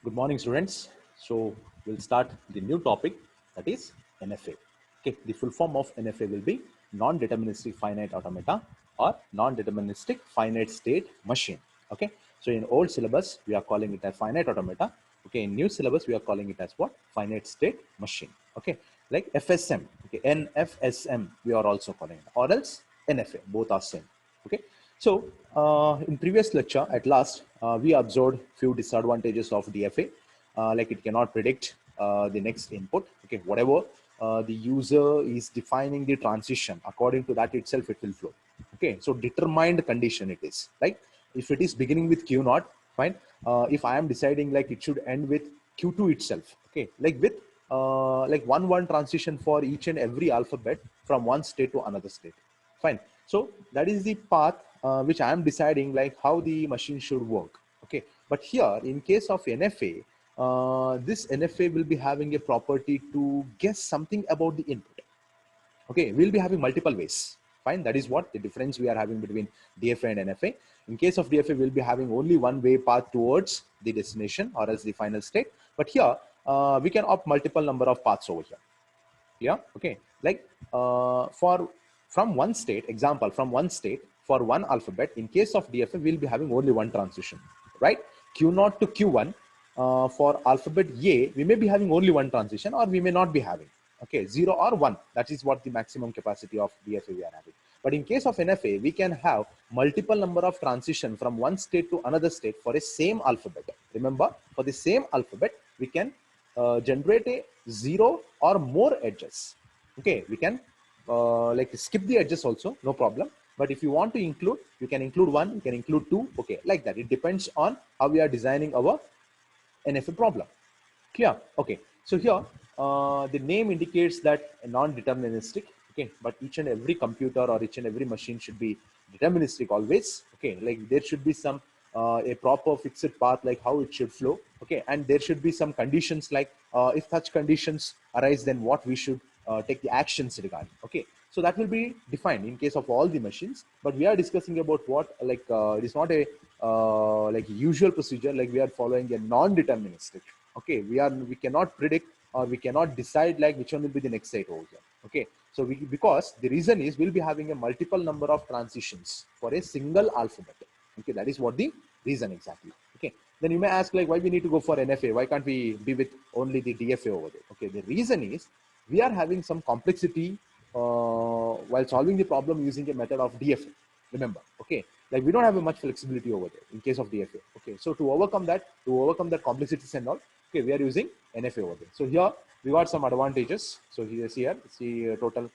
Good morning, students. So we'll start the new topic, that is NFA. Okay, the full form of NFA will be non-deterministic finite automata or non-deterministic finite state machine. Okay, so in old syllabus we are calling it as finite automata. Okay, in new syllabus we are calling it as what? Finite state machine. Okay, like FSM. Okay, NFSM we are also calling it, or else NFA. Both are same. Okay, so in previous lecture, at last, we observed few disadvantages of DFA, like it cannot predict the next input. Okay, whatever the user is defining the transition, according to that itself it will flow. Okay, so determined condition it is. Like if it is beginning with Q naught, fine. If I am deciding like it should end with Q2 itself. Okay, like with like one transition for each and every alphabet from one state to another state. Fine. So that is the path which I am deciding like how the machine should work. Okay. But here in case of NFA, this NFA will be having a property to guess something about the input. Okay. We'll be having multiple ways. Fine. That is what the difference we are having between DFA and NFA. In case of DFA, we'll be having only one way path towards the destination or else the final state. But here we can opt multiple number of paths over here. Yeah, okay, like for from one state, example, from one state for one alphabet, in case of DFA we'll be having only one transition, right? Q0 to Q1, for alphabet A we may be having only one transition or we may not be having. Okay, 0 or 1, that is what the maximum capacity of DFA we are having. But in case of NFA we can have multiple number of transition from one state to another state for a same alphabet. Remember, for the same alphabet we can generate a 0 or more edges. Okay, we can like skip the edges also, no problem. But if you want to include, you can include 1, you can include 2. Okay, like that. It depends on how we are designing our NFA problem. Clear? Okay. So here, the name indicates that non-deterministic. Okay, but each and every computer or each and every machine should be deterministic always. Okay, like there should be some a proper fixed path, like how it should flow. Okay, and there should be some conditions, like if such conditions arise, then what we should take the actions regarding. Okay, so that will be defined in case of all the machines. But we are discussing about what, like it is not a like usual procedure, like we are following a non-deterministic. Okay, we cannot predict or we cannot decide like which one will be the next state over here. Okay, so we, because the reason is we'll be having a multiple number of transitions for a single alphabet. Okay, that is what the reason exactly. Okay, then you may ask like why we need to go for NFA, why can't we be with only the DFA over there? Okay, the reason is we are having some complexity while solving the problem using a method of DFA. Remember, okay, like we don't have much flexibility over there in case of DFA. Okay, so to overcome that complexities and all, okay, we are using NFA over there. So here we got some advantages. So here see total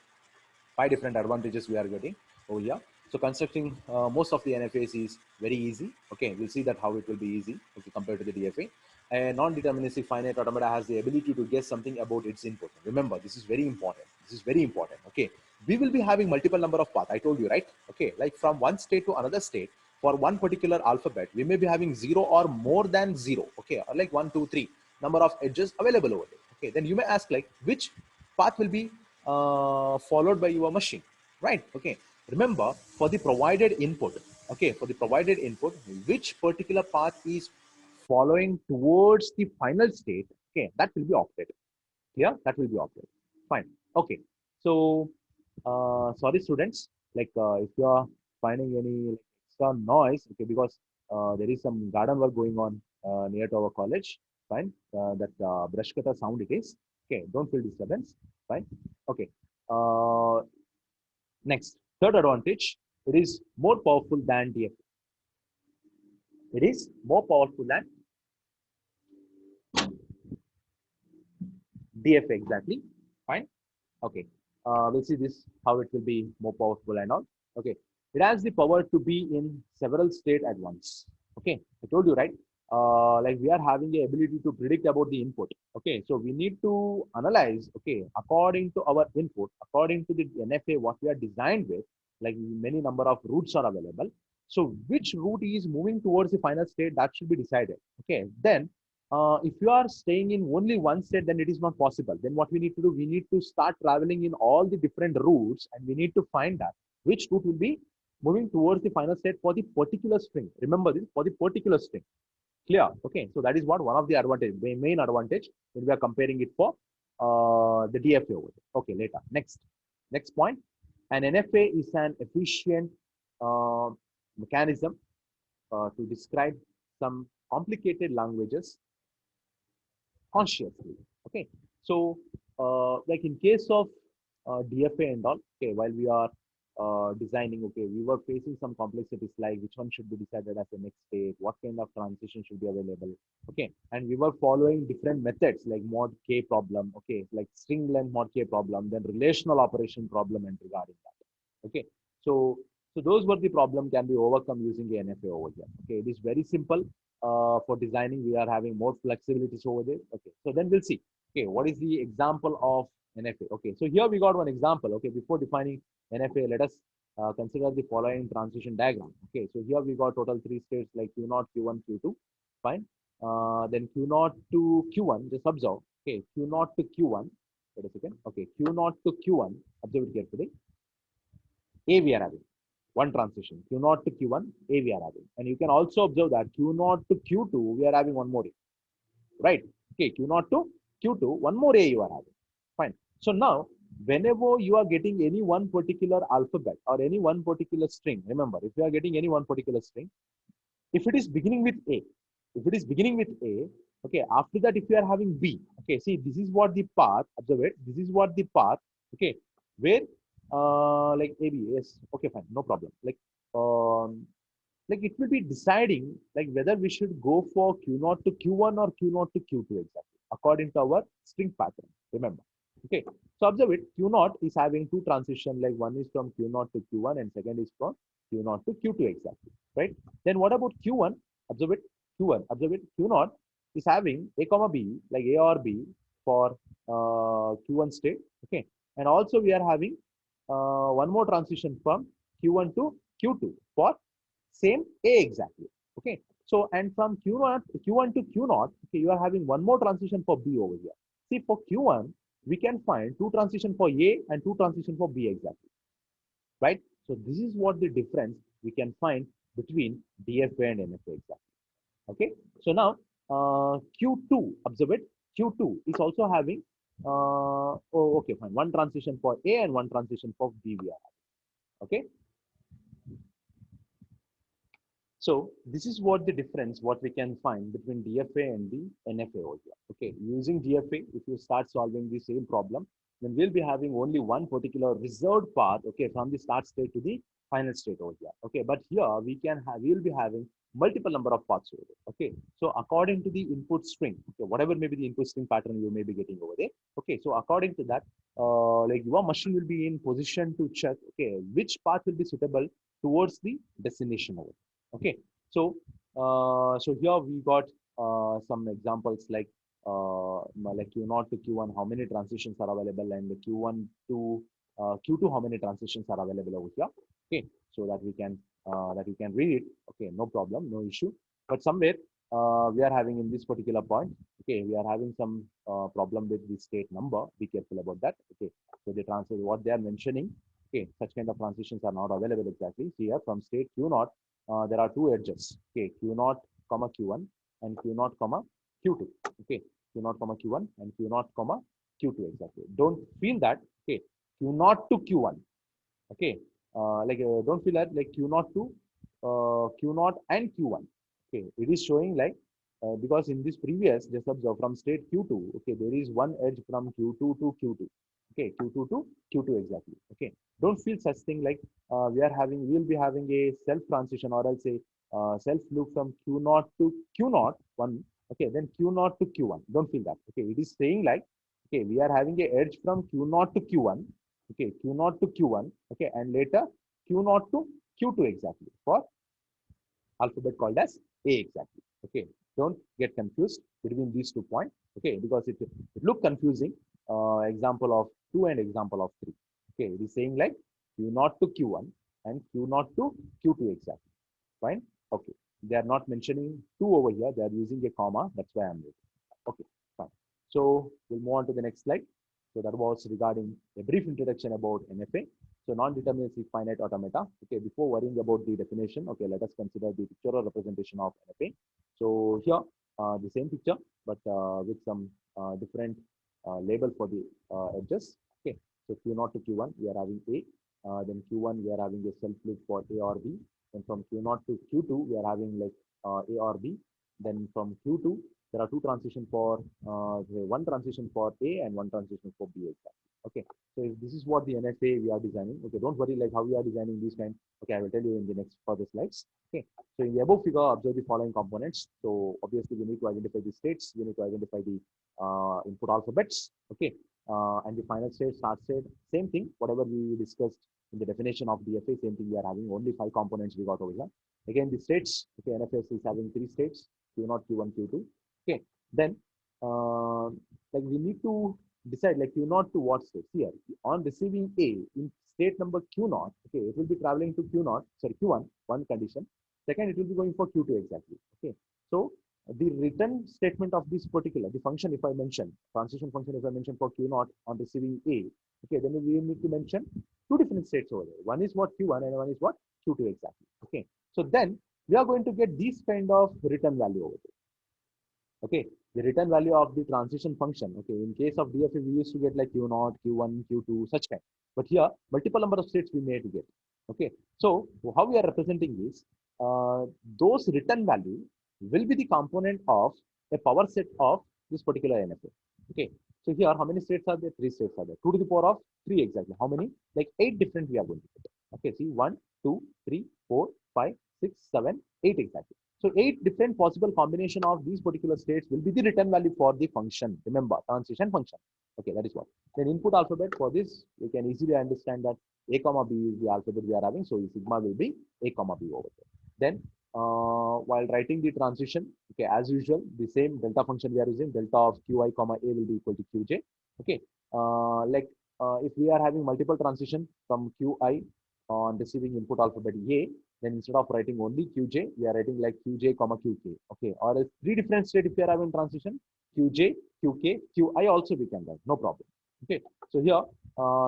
5 different advantages we are getting over here. So constructing most of the NFAs is very easy. Okay, we'll see that how it will be easy if you compare to the DFA. A non-deterministic finite automata has the ability to guess something about its input. Remember, this is very important. This is very important. Okay, we will be having multiple number of paths. I told you, right? Okay, like from one state to another state for one particular alphabet, we may be having 0 or more than 0. Okay, or like 1, 2, 3 number of edges available over there. Okay, then you may ask like which path will be followed by your machine, right? Okay, remember, for the provided input, okay, for the provided input, which particular path is following towards the final state, okay, that will be opted. Yeah, that will be opted. Fine. Okay, so sorry students, like if you are finding any like, extra noise, okay, because there is some garden work going on near to our college. Fine, that brush cutter sound it is. Okay, don't feel disturbance. Fine. Okay. Uh, Next, third advantage, it is more powerful than DFA. It is more powerful than DFA exactly. Fine. Okay. We'll see this how it will be more powerful and all. Okay. It has the power to be in several states at once. Okay. I told you, right? Like we are having the ability to predict about the input. Okay. So we need to analyze, okay, according to our input, according to the NFA, what we are designed with, like many number of routes are available. So which route is moving towards the final state, that should be decided. Okay. Then if you are staying in only one state, then it is not possible. Then what we need to do, we need to start traveling in all the different routes, and we need to find that which route will be moving towards the final state for the particular string. Remember this, for the particular string. Clear? Okay, so that is what one of the advantage, the main advantage when we are comparing it for the DFA over there. Okay, later. Next point. An NFA is an efficient mechanism to describe some complicated languages consciously. Okay, so like in case of DFA and all, okay, while we are designing, okay, we were facing some complexities like which one should be decided as the next state, what kind of transition should be available, okay, and we were following different methods like mod K problem, okay, like string length mod K problem, then relational operation problem, and regarding that, okay, so those were the problem can be overcome using the NFA over here. Okay, it is very simple. For designing, we are having more flexibilities over there. Okay, so then we'll see. Okay, what is the example of NFA? Okay, so here we got one example. Okay, before defining NFA, let us consider the following transition diagram. Okay, so here we got total three states like Q0, Q1, Q2. Fine. Then Q0 to Q1, just observe. Okay, Q0 to Q1. Wait a second. Okay, Q0 to Q1. Observe it carefully. A we are having one transition, Q0 to Q1, A we are having. And you can also observe that Q0 to Q2, we are having one more A, right? Okay, Q0 to Q2, one more A you are having. Fine. So now, whenever you are getting any one particular alphabet or any one particular string, remember, if you are getting any one particular string, if it is beginning with A, if it is beginning with A, okay, after that, if you are having B, okay, see, this is what the path, observe it, this is what the path, okay, where, like AB, yes, okay, fine, no problem. Like it will be deciding like whether we should go for Q0 to Q1 or Q0 to Q2 exactly, according to our string pattern, remember. Okay, so observe it, Q0 is having two transition, like one is from Q0 to Q1 and second is from Q0 to Q2 exactly, right? Then what about Q1? Observe it, Q1, observe it, Q0 is having A comma B, like A or B for Q1 state, okay? And also we are having one more transition from Q1 to Q2 for same A exactly, okay? So, and from Q0, Q1 to Q0, okay, you are having one more transition for B over here. See, for Q1, we can find two transition for A and two transition for B exactly, right? So this is what the difference we can find between DFA and NFA exactly. Okay. So now Q2, observe it. Q2 is also having oh, okay, fine. One transition for A and one transition for B we are having. Okay. So this is what the difference, what we can find between DFA and the NFA over here. Okay, using DFA, if you start solving the same problem, then we'll be having only one particular reserved path, okay, from the start state to the final state over here. Okay, but here we'll be having multiple number of paths over there. Okay, so according to the input string, okay, whatever may be the input string pattern you may be getting over there. Okay, so according to that, like your machine will be in position to check, okay, which path will be suitable towards the destination over there. Okay, so so here we got some examples like Q0 to Q1, how many transitions are available, and the Q1 to Q2, how many transitions are available over here. Okay, so that we can read it. Okay, no problem, no issue. But somewhere we are having in this particular point. Okay, we are having some problem with the state number. Be careful about that. Okay, so the transfer what they are mentioning. Okay, such kind of transitions are not available exactly. See here from state Q0. There are two edges, okay, Q0 comma Q1 and Q0 comma Q2, okay, Q0 comma Q1 and Q0 comma Q2 exactly. Don't feel that, okay, Q0 to Q1, okay, don't feel that like Q0 to Q0 and Q1, okay, it is showing like because in this previous, just observe from state Q2, okay, there is one edge from Q2 to Q2, okay, Q2 to Q2 exactly, okay. Don't feel such thing like we'll be having a self transition, or I'll say self loop from Q0 to Q0 one, okay, then Q0 to Q1. Don't feel that, okay. It is saying like, okay, we are having a edge from Q0 to Q1, okay, Q0 to Q1, okay, and later Q0 to Q2 exactly for alphabet called as A exactly, okay. Don't get confused between these 2 points, okay, because it look confusing. Example of 2 and example of 3. Okay, it is saying like Q0 to Q1 and Q0 to Q2 exactly. Fine. Okay. They are not mentioning 2 over here. They are using a comma. That's why I'm writing. Okay. Fine. So we'll move on to the next slide. So that was regarding a brief introduction about NFA. So non-deterministic finite automata. Okay. Before worrying about the definition, okay, let us consider the pictorial representation of NFA. So here, the same picture, but with some different label for the edges. Okay, so Q0 to Q1, we are having A. Then Q1, we are having a self loop for A or B. Then from Q0 to Q2, we are having like A or B. Then from Q2, there are two transition for one transition for A and one transition for B exactly. Okay, so this is what the NFA we are designing. Okay, don't worry like how we are designing these kind. Okay, I will tell you in the next further slides. Okay, so in the above figure, observe the following components. So obviously we need to identify the states. We need to identify the input alphabets. Okay, and the final state, start state, same thing. Whatever we discussed in the definition of DFA, same thing we are having. Only 5 components we got over here. Again, the states. Okay, NFS is having 3 states: Q0, Q1, Q2. Okay, then like we need to decide like Q0 to what state. Here, on receiving A in state number Q0, okay, it will be traveling to Q0, sorry, Q1, one condition. Second, it will be going for Q2 exactly. Okay, so the return statement of this particular, the function, if I mention, transition function, if I mention for Q0 on receiving A, okay, then we need to mention two different states over there. One is what Q1 and one is what Q2 exactly. Okay, so then we are going to get this kind of return value over there. Okay, the return value of the transition function. Okay, in case of DFA, we used to get like Q0, Q1, Q2, such kind. But here, multiple number of states we may to get. Okay, so how we are representing is those return value will be the component of a power set of this particular NFA. Okay, so here, how many states are there? 3 states are there. 2 to the power of 3 exactly. How many? Like 8 different we are going to get. Okay, see 1, 2, 3, 4, 5, 6, 7, 8 exactly. So 8 different possible combination of these particular states will be the return value for the function. Remember, transition function. Okay, that is what. Then input alphabet for this, we can easily understand that A comma B is the alphabet we are having. So sigma will be A comma B over there. Then while writing the transition, okay, as usual, the same delta function we are using, delta of Qi comma A will be equal to Qj. Okay, if we are having multiple transition from Qi on receiving input alphabet A, then instead of writing only Qj, we are writing like Qj comma Qk. Okay, or else 3 different states if we are having transition, Qj, Qk, Qi also we can write, no problem. Okay, so here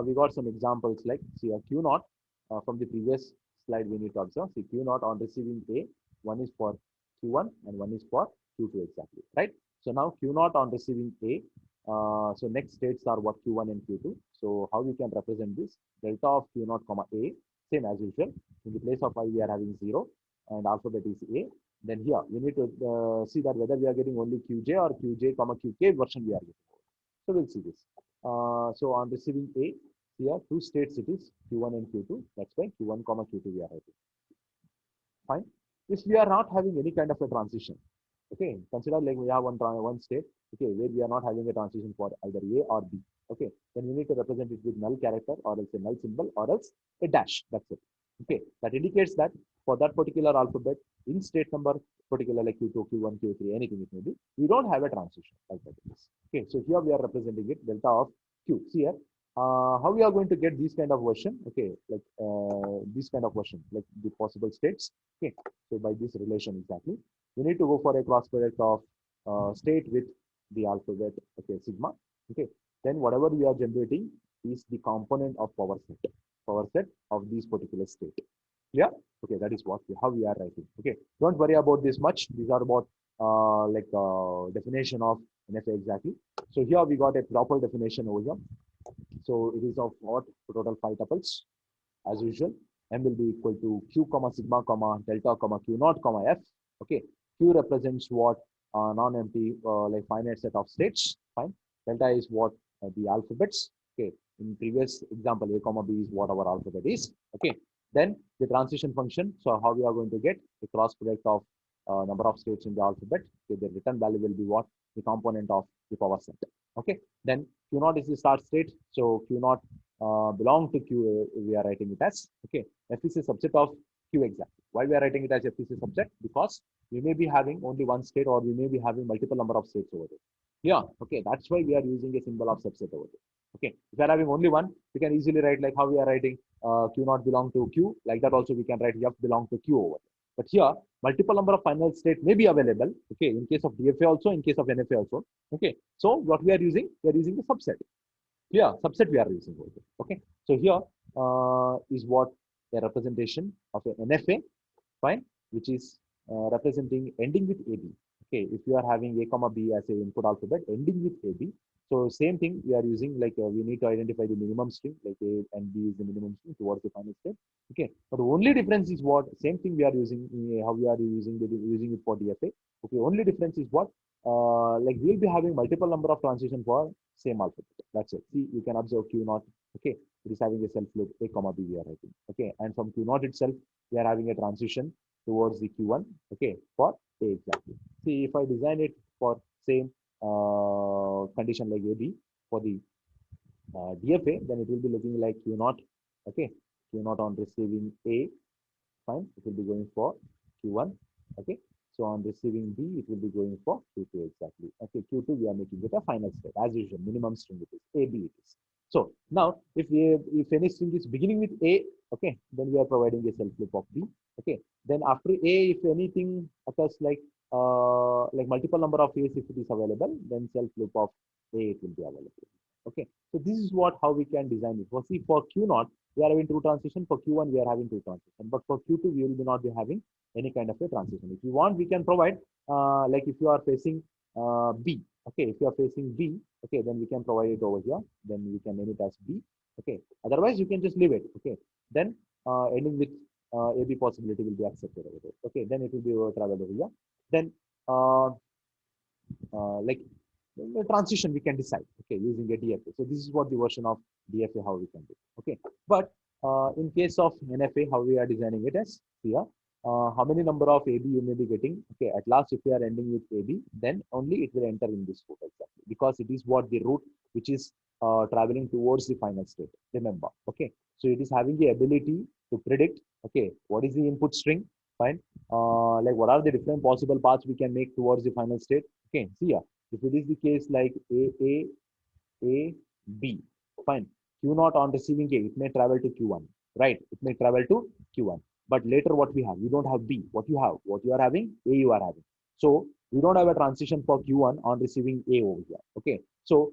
we got some examples like see a Q0 from the previous slide we need to observe. See Q0 on receiving A, one is for Q1 and one is for Q2 exactly, right? So now Q0 on receiving A. So next states are what Q1 and Q2. So how we can represent this? Delta of Q0 comma A, same as usual. In the place of I, we are having 0 and alphabet is A. Then here we need to see that whether we are getting only Qj or Qj comma Qk version we are getting. So we'll see this. So on receiving A, here 2 states it is Q1 and Q2. That's why Q1 comma Q2 we are having. Fine. If we are not having any kind of a transition, okay, consider like we have one state, okay, where we are not having a transition for either A or B. Okay, then we need to represent it with null character or else a null symbol or else a dash. That's it. Okay, that indicates that for that particular alphabet in state number, particular like Q2, Q1, Q3, anything it may be, we don't have a transition like that. Okay, so here we are representing it delta of Q. See here, how we are going to get this kind of version? Okay, like this kind of version, like the possible states. Okay, so by this relation exactly, we need to go for a cross product of state with the alphabet. Okay, sigma. Okay, then whatever we are generating is the component of power set of these particular state. Yeah, okay, that is what how we are writing. Okay, don't worry about this much. These are about definition of NFA exactly. So here we got a proper definition over here. So it is of what total 5 tuples as usual. M will be equal to Q comma sigma comma delta comma Q0 comma F. Okay, Q represents what non-empty like finite set of states. Fine. Delta is what the alphabets. Okay, in previous example A comma B is what our alphabet is. Okay, then the transition function. So how we are going to get the cross product of number of states in the alphabet. Okay, the return value will be what the component of the power set. Okay, then Q0 is the start state. So Q0 belong to Q. We are writing it as okay. F is a subset of Q exactly. Why we are writing it as F is a subset? Because we may be having only one state or we may be having multiple number of states over there. Yeah, okay, that's why we are using a symbol of subset over there. Okay, if we are having only one, we can easily write like how we are writing Q0 belong to Q. Like that also we can write F belong to Q over there. But here, multiple number of final state may be available. Okay, in case of DFA also, in case of NFA also. Okay, so what we are using the subset. Yeah, subset we are using over there. Okay, so here is what a representation of an NFA, fine, which is representing ending with AB. Okay, if you are having A comma B as a input alphabet ending with AB, so same thing we are using like we need to identify the minimum string like A and B is the minimum string towards the final step. Okay, but the only difference is what same thing we are using how we are using it for DFA. Okay, only difference is what like we'll be having multiple number of transition for same alphabet. That's it. See, you can observe Q naught. Okay, it is having a self loop A comma B we are writing. Okay, and from Q naught itself we are having a transition towards the Q1. Okay, for A exactly. See, if I design it for same condition like AB for the DFA, then it will be looking like Q naught. Okay, Q naught on receiving A, fine. It will be going for Q1. Okay, so on receiving B, it will be going for Q2 exactly. Okay, Q2 we are making it a final state as usual. Minimum string it is AB it is. So now if any string is beginning with A, okay, then we are providing a self loop of B. Okay, then after A, if anything occurs like multiple number of A's if it is available, then self loop of A it will be available. Okay, so this is what how we can design it. For see for Q naught, we are having two transition. For Q1, we are having two transition. But for Q2, we will be not be having any kind of a transition. If you want, we can provide like if you are facing B. Okay, if you are facing B, okay, then we can provide it over here. Then we can name it as B. Okay, otherwise you can just leave it. Okay, then ending with AB possibility will be accepted over there. Okay, then it will be traveled over here. Then uh, like the transition we can decide, okay, using a DFA. So this is what the version of DFA how we can do. Okay, but in case of NFA, how we are designing it as here, how many number of AB you may be getting. Okay, at last if you are ending with AB, then only it will enter in this route exactly, because it is what the route which is traveling towards the final state. Remember, okay, so it is having the ability to predict, okay, what is the input string, fine, like what are the different possible paths we can make towards the final state. Okay, see here, if it is the case like A, B, fine. Q naught on receiving A, it may travel to Q1, right? It may travel to Q1. But later what we have? We don't have B. What you have? What you are having? A you are having. So we don't have a transition for Q1 on receiving A over here. Okay. So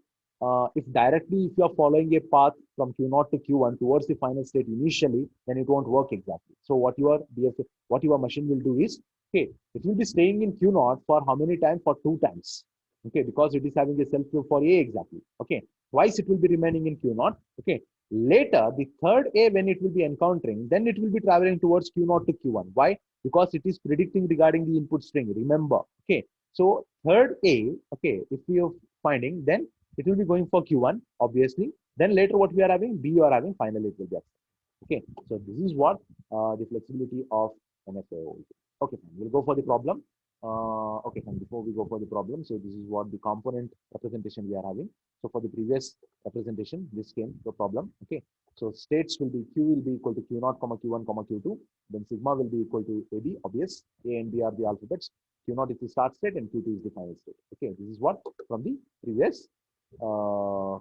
if directly if you are following a path from Q naught to Q1 towards the final state initially, then it won't work exactly. So what your machine will do is, okay, it will be staying in Q naught for how many times? For two times. Okay, because it is having a self loop for A exactly. Okay, twice it will be remaining in Q naught. Okay, later the third A when it will be encountering, then it will be traveling towards Q naught to Q1. Why? Because it is predicting regarding the input string. Remember, okay. So third A, okay, if we are finding, then it will be going for Q1 obviously. Then later what we are having, B you are having. Finally it will be accepted. Okay, so this is what the flexibility of NFA. Okay, fine. We'll go for the problem. Okay, and before we go for the problem, so this is what the component representation we are having. So for the previous representation, this came the problem. Okay, so states will be Q will be equal to Q naught comma Q1 comma Q2. Then sigma will be equal to AB. Obvious, A and B are the alphabets. Q naught is the start state and Q2 is the final state. Okay, this is what from the previous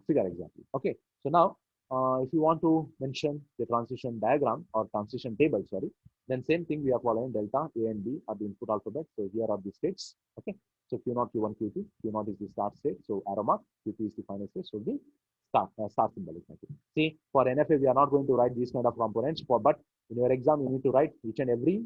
figure exactly. Okay, so now if you want to mention the transition diagram or transition table, sorry, then same thing we are following delta A and B are the input alphabets. So here are the states. Okay. So Q0, Q1, Q2. Q0 is the start state. So arrow mark. Q2 is the final state. So the start symbol is nothing. See, for NFA, we are not going to write these kind of components. But in your exam, you need to write each and every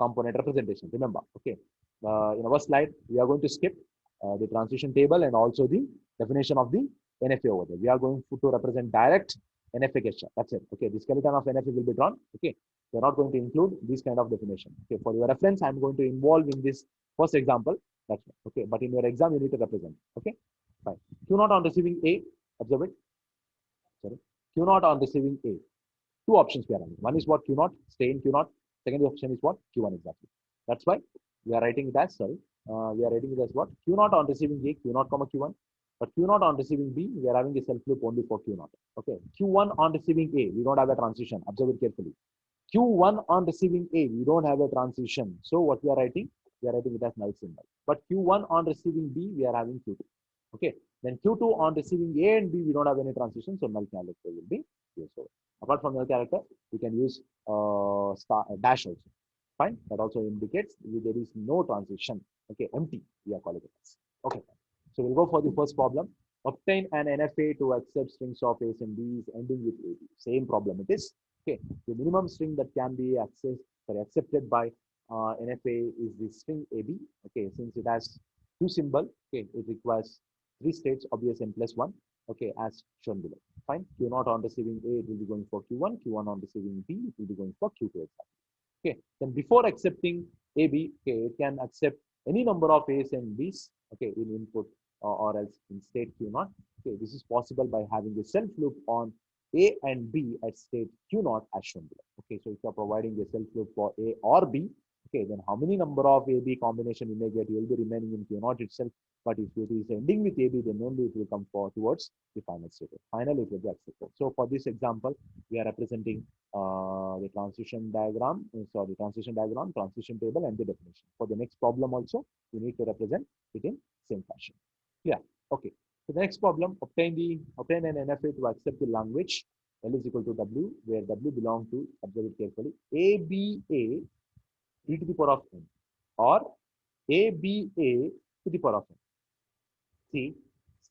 component representation. Remember, okay. In our slide, we are going to skip the transition table and also the definition of the NFA over there. We are going to represent direct NFA gesture. That's it. Okay. The skeleton of NFA will be drawn. Okay. We're not going to include this kind of definition. Okay. For your reference, I'm going to involve in this first example. That's it. Okay. But in your exam, you need to represent. Okay. Fine. Q naught on receiving A. Observe it. Sorry. Q naught on receiving A. Two options we are having. One is what Q naught, stay in Q naught. Second option is what Q1 exactly. That's why we are writing it as, sorry, we are writing it as what Q naught on receiving A, Q naught comma Q1. But Q naught on receiving B, we are having a self loop only for Q naught. Okay. Q1 on receiving A, we don't have a transition. Observe it carefully. Q1 on receiving A, we don't have a transition. So what we are writing? We are writing it as null symbol. But Q1 on receiving B, we are having Q2. Okay. Then Q2 on receiving A and B, we don't have any transition. So null character will be used over. Apart from null character, we can use dash also. Fine. That also indicates there is no transition. Okay. Empty. We are calling it as. Okay. So we'll go for the first problem. Obtain an NFA to accept strings of A's and B's ending with AB. Same problem it is. Okay, the minimum string that can be accepted by NFA is the string AB. Okay, since it has two symbol, okay, it requires three states, obvious n plus one. Okay, as shown below. Fine. Q0 on receiving A, it will be going for Q1. Q1 on receiving B, it will be going for Q2 exactly. Okay. Then before accepting AB, okay, it can accept any number of A's and B's, okay, in input or else in state Q0. Okay, this is possible by having a self loop on A and B at state Q0 as shown below. Okay, so if you are providing a self loop for A or B, okay, then how many number of AB combination you may get, you will be remaining in Q0 itself. But if it is ending with AB, then only it will come for towards the final state. Finally, it will be accepted. So for this example, we are representing the transition diagram, transition diagram, transition table, and the definition. For the next problem also, you need to represent it in same fashion. Yeah. Okay. So the next problem, obtain an NFA to accept the language L is equal to W, where W belongs to, observe it carefully, ABA e to the power of n or ABA to the power of n. See,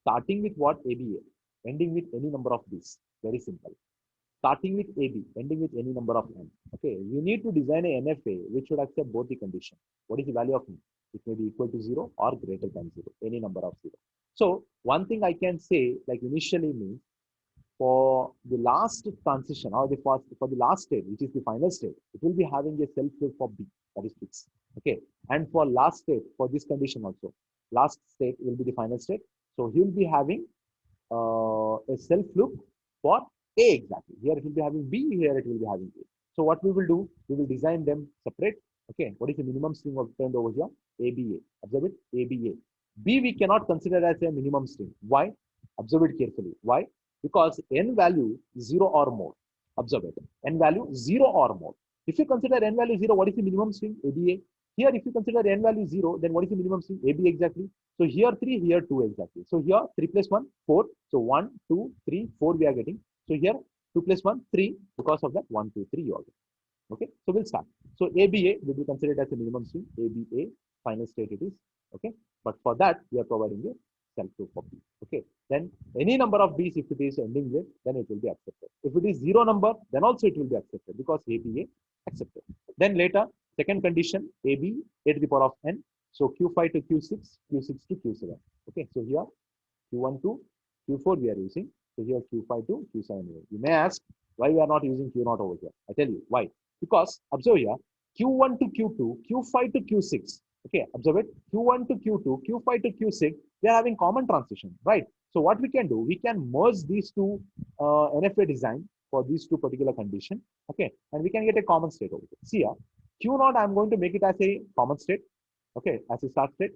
starting with what? ABA, ending with any number of these. Very simple. Starting with AB, ending with any number of n. Okay, we need to design a NFA which should accept both the conditions. What is the value of n? It may be equal to 0 or greater than 0, any number of 0. So one thing I can say, like initially means, for the last transition or the first, for the last state, which is the final state, it will be having a self loop for B, that is fixed. Okay, and for last state, for this condition also, last state will be the final state. So he will be having a self loop for A exactly. Here it will be having B, here it will be having A. So what we will do, we will design them separate. Okay, what is the minimum string obtained over here? ABA. Observe it, ABA. B we cannot consider as a minimum string. Why? Observe it carefully. Why? Because n value 0 or more. Observe it. N value 0 or more. If you consider n value 0, what is the minimum string? ABA. Here, if you consider n value 0, then what is the minimum string? AB exactly. So here 3, here 2 exactly. So here 3 plus 1, 4. So 1, 2, 3, 4 we are getting. So here 2 plus 1, 3. Because of that 1, 2, 3 you are getting. Okay. So we'll start. So ABA will be considered as a minimum string. ABA, final state it is. Okay. But for that, we are providing a self loop for B. Okay. Then any number of B's, if it is ending with, then it will be accepted. If it is 0 number, then also it will be accepted because ABA accepted. Then later, second condition, AB, A to the power of n. So Q5 to Q6, Q6 to Q7. Okay, so here Q1 to Q4 we are using. So here Q5 to Q7. You may ask why we are not using Q0 over here. I tell you why. Because observe here, Q1 to Q2, Q5 to Q6. Okay, observe it. Q1 to Q2, Q5 to Q6, they are having common transition, right? So what we can do, we can merge these two NFA design for these two particular condition. Okay, and we can get a common state over here. See here, Q0, I'm going to make it as a common state. Okay, as a start state.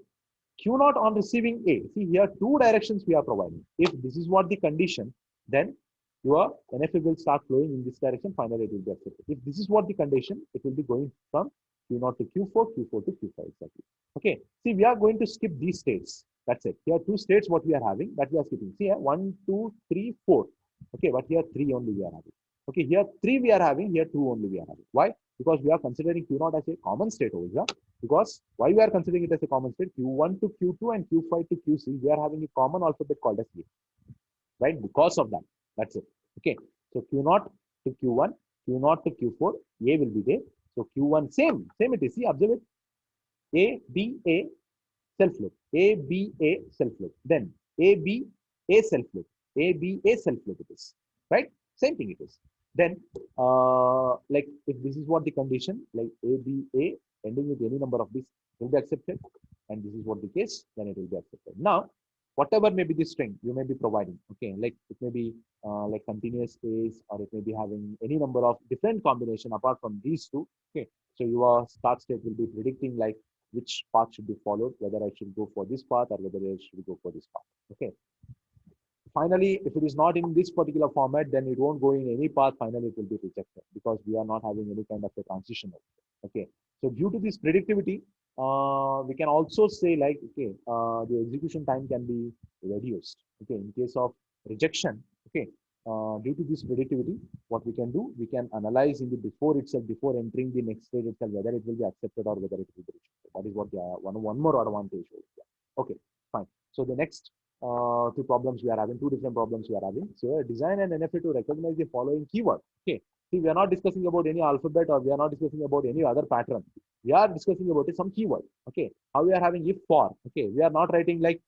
Q0 on receiving A. See here, two directions we are providing. If this is what the condition, then your NFA will start flowing in this direction. Finally, it will be accepted. If this is what the condition, it will be going from Q0 to Q4, Q4 to Q5 exactly. Okay. See, we are going to skip these states. That's it. Here, two states what we are having that we are skipping. See here, 1, 2, 3, 4. Okay, but here 3 only we are having. Okay, here 3 we are having, here 2 only we are having. Why? Because we are considering Q0 as a common state over here. Because why we are considering it as a common state? Q1 to Q2 and Q5 to QC, we are having a common alphabet called as A. Right? Because of that. That's it. Okay. So Q0 to Q1, Q0 to Q4, A will be there. So Q1, same it is. See, observe it. A, B, A, self loop. A, B, A, self loop. Then A, B, A, self loop. A, B, A, self loop it is. Right? Same thing it is. Then, like if this is what the condition, like A, B, A, ending with any number of these will be accepted. And this is what the case, then it will be accepted. Now, whatever may be the string you may be providing, okay, like it may be like continuous A's, or it may be having any number of different combination apart from these two. Okay, so your start state will be predicting like which path should be followed, whether I should go for this path or whether I should go for this path. Okay. Finally, if it is not in this particular format, then it won't go in any path. Finally, it will be rejected because we are not having any kind of a transition. Okay. So due to this predictivity, we can also say like, okay, the execution time can be reduced. Okay. In case of rejection, okay, due to this predictivity, what we can do, we can analyze in the before itself, before entering the next stage itself, whether it will be accepted or whether it will be rejected. That is what one more advantage. Okay, fine. So the next two problems we are having, two different problems we are having. So design an NFA to recognize the following keyword. Okay. See, we are not discussing about any alphabet or we are not discussing about any other pattern. We are discussing about some keyword. Okay, how we are having if for. Okay, we are not writing like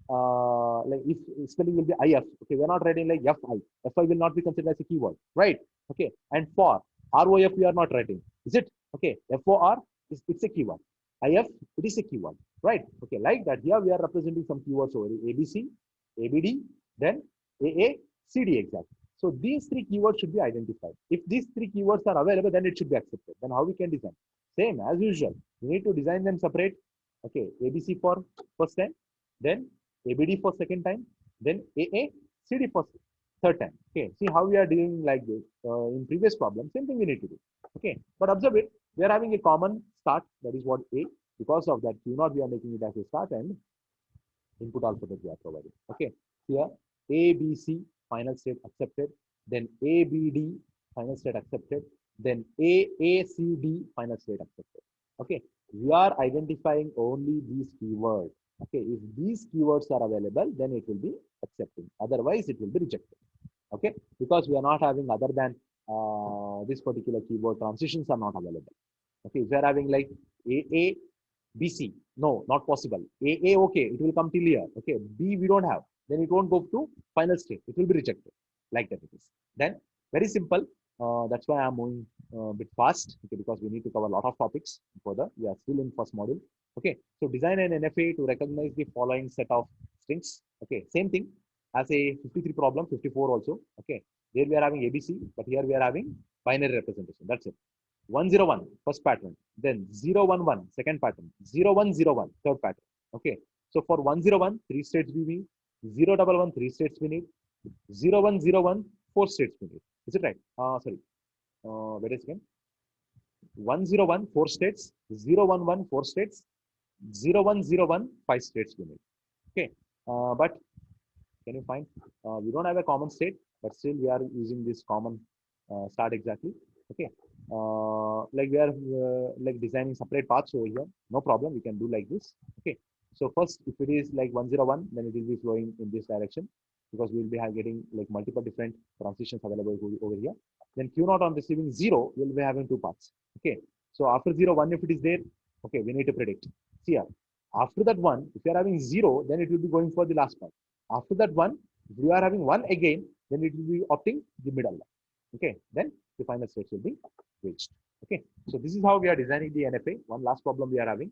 if spelling will be if. Okay, we are not writing like fi. Fi will not be considered as a keyword, right? Okay, and for rof we are not writing. Is it? Okay, for is it's a keyword. If it is a keyword, right? Okay, like that. Here we are representing some keywords over ABC, ABD, then AA, CD exactly. So these three keywords should be identified. If these three keywords are available, then it should be accepted. Then how we can design? Same as usual. We need to design them separate. Okay, ABC for first time, then ABD for second time, then AA, CD for third time. Okay, see how we are doing like this in previous problem. Same thing we need to do. Okay, but observe it. We are having a common start. That is what A. Because of that Q naught, we are making it as a start and input alphabet we are providing. Okay, here A, B, C, final state accepted, then A, B, D, final state accepted, then A, C, D, final state accepted. Okay, we are identifying only these keywords. Okay, if these keywords are available, then it will be accepting. Otherwise, it will be rejected. Okay, because we are not having other than this particular keyword, transitions are not available. Okay, if we are having like A, BC. No, not possible. A, okay, it will come till here. Okay, B, we don't have. Then it won't go to final state. It will be rejected. Like that it is. Then, very simple. That's why I'm moving a bit fast. Okay, because we need to cover a lot of topics further. We are still in first module. Okay, so design an NFA to recognize the following set of strings. Okay, same thing as a 53 problem, 54 also. Okay, there we are having ABC, but here we are having binary representation. That's it. 101 first pattern, then 011 second pattern, 0101 third pattern. Okay, so for 101 three states we need, 011 three states we need, 0101 four states we need. Is it right? Sorry, wait a second. 101 four states, 011 four states, 0101 five states we need. Okay, but can you find? We don't have a common state, but still we are using this common start exactly. Okay, like we are like designing separate paths over here. No problem, we can do like this. Okay, so first if it is like 101, then it will be flowing in this direction because we will be getting like multiple different transitions available over here. Then Q naught on receiving 0, we will be having two paths. Okay, so after 0, 1 if it is there, okay, we need to predict. See here, after that 1, if you are having 0, then it will be going for the last part. After that 1, if you are having 1 again, then it will be opting the middle one. Okay, then the final state will be reached. Okay, so this is how we are designing the NFA. One last problem we are having.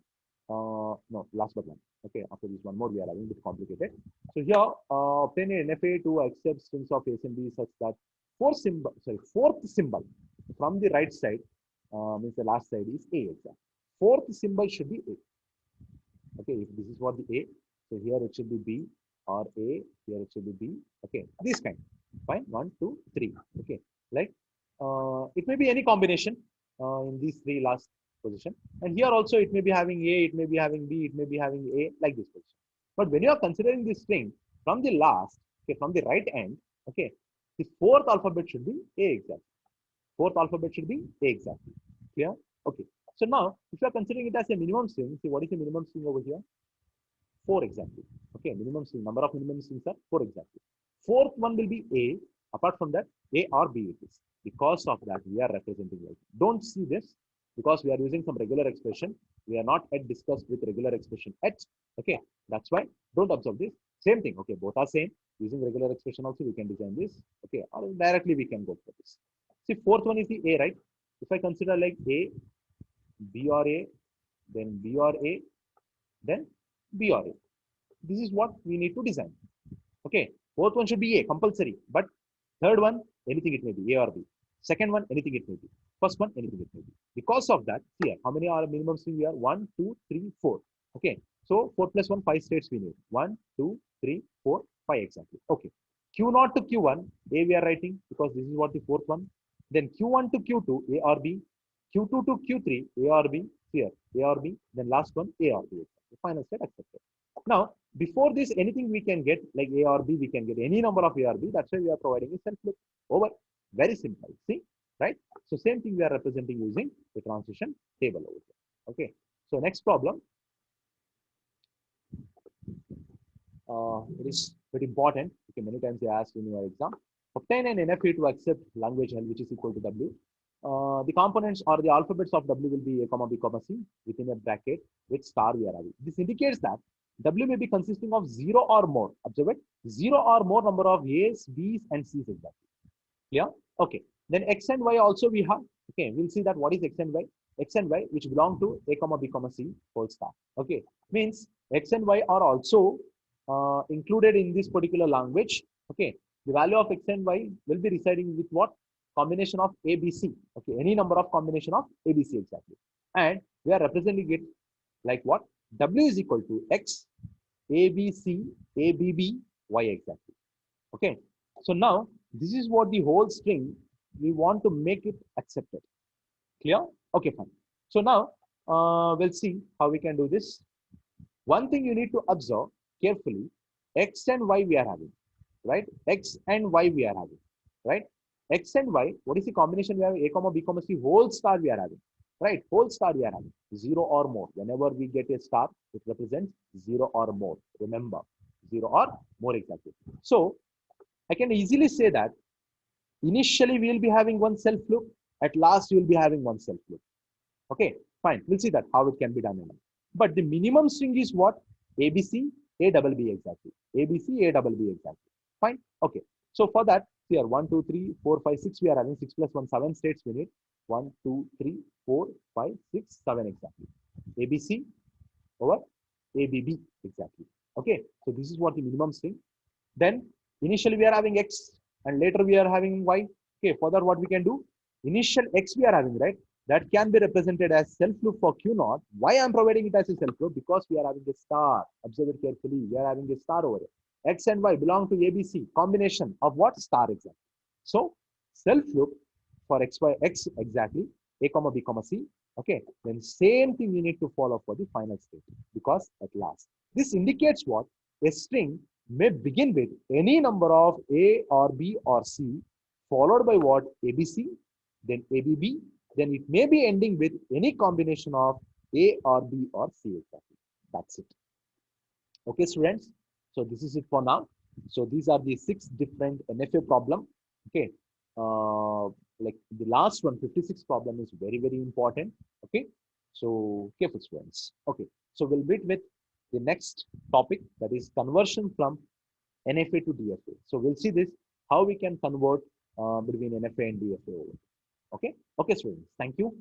No, last but one. Okay, after this one more we are having a bit complicated. So here, obtain an NFA to accept strings of A and B such that fourth symbol from the right side means the last side is A exactly. Fourth symbol should be A. Okay, if this is what the A, so here it should be B or A, here it should be B. Okay, this kind. Fine, 1, 2, 3. Okay, like it may be any combination in these three last position. And here also it may be having A, it may be having B, it may be having A, like this position. But when you are considering this string from the last, okay, from the right end, okay, the fourth alphabet should be A exactly. Fourth alphabet should be A exactly. Clear? Okay. So now, if you are considering it as a minimum string, see what is the minimum string over here? 4 exactly. Okay, minimum string, number of minimum strings are 4 exactly. Fourth one will be A. Apart from that, A or B it is. Because of that, we are representing like. Don't see this because we are using some regular expression. We are not yet discussed with regular expression yet. Okay, that's why don't observe this. Same thing. Okay, both are same. Using regular expression also we can design this. Okay, or directly we can go for this. See, fourth one is the A, right? If I consider like A, B or A, then B or A, then B or A. This is what we need to design. Okay, fourth one should be A, compulsory. But third one, anything it may be, A or B. Second one, anything it may be. First one, anything it may be. Because of that, here, how many are minimum string we are? 1, 2, 3, 4. Okay, so 4 plus 1, 5 states we need. 1, 2, 3, 4, 5 exactly. Okay, Q naught to Q1, A we are writing because this is what the fourth one. Then Q1 to Q2, A or B. Q2 to Q3, A or B. Here, A or B. Then last one, A or B. The final state accepted. Now, before this, anything we can get, like A or B, we can get any number of A or B. That's why we are providing a self loop. Over. Very simple. See, right? So same thing we are representing using the transition table over here. Okay. So next problem. It is very important. Okay, many times they ask in your exam. Obtain an NFA to accept language L, which is equal to W. the components or the alphabets of W will be A comma B comma C within a bracket with star we are having. This indicates that W may be consisting of 0 or more. Observe it. 0 or more number of A's, B's, and C's exactly. Clear? Okay. Then X and Y also we have. Okay. We'll see that what is X and Y. X and Y which belong to A comma B comma C whole star. Okay. Means X and Y are also included in this particular language. Okay. The value of X and Y will be residing with what? Combination of A, B, C. Okay. Any number of combination of A, B, C exactly. And we are representing it like what? W is equal to X, A, B, C, A, B, B, Y exactly. Okay. So now this is what the whole string we want to make it accepted. Clear? Okay, fine. So now we'll see how we can do this. One thing you need to observe carefully, X and Y we are having, right? X and Y we are having, right? X and Y, what is the combination we have? A comma B comma C whole star we are having, right? Whole star we are having, 0 or more. Whenever we get a star, it represents 0 or more. Remember, 0 or more exactly. So I can easily say that initially we will be having one self loop. At last, you will be having one self loop. Okay, fine. We'll see that how it can be done. But the minimum string is what? ABC, A double B exactly. ABC, A double B exactly. Fine. Okay. So for that, here 1, 2, 3, 4, 5, 6. We are having 6 plus 1, 7 states we need. 1, 2, 3, 4, 5, 6, 7 exactly. ABC over ABB exactly. Okay. So this is what the minimum string. Then initially we are having X and later we are having Y. Okay, further what we can do? Initial X we are having, right? That can be represented as self loop for Q naught. Why I'm providing it as a self loop? Because we are having a star. Observe it carefully. We are having a star over there. X and Y belong to ABC. Combination of what? Star exactly. So self loop for X, Y, X exactly. A comma B comma C. Okay. Then same thing we need to follow for the final state. Because at last. This indicates what? A string may begin with any number of A or B or C, followed by what? ABC, then ABB, then it may be ending with any combination of A or B or C exactly. That's it. Okay, students. So this is it for now. So these are the 6 different NFA problem. Okay. Like the last one, 56 problem is very, very important. Okay. So careful, students. Okay. So we'll meet with the next topic, that is conversion from NFA to DFA. So we'll see this, how we can convert between NFA and DFA. Okay. Okay, students. Thank you.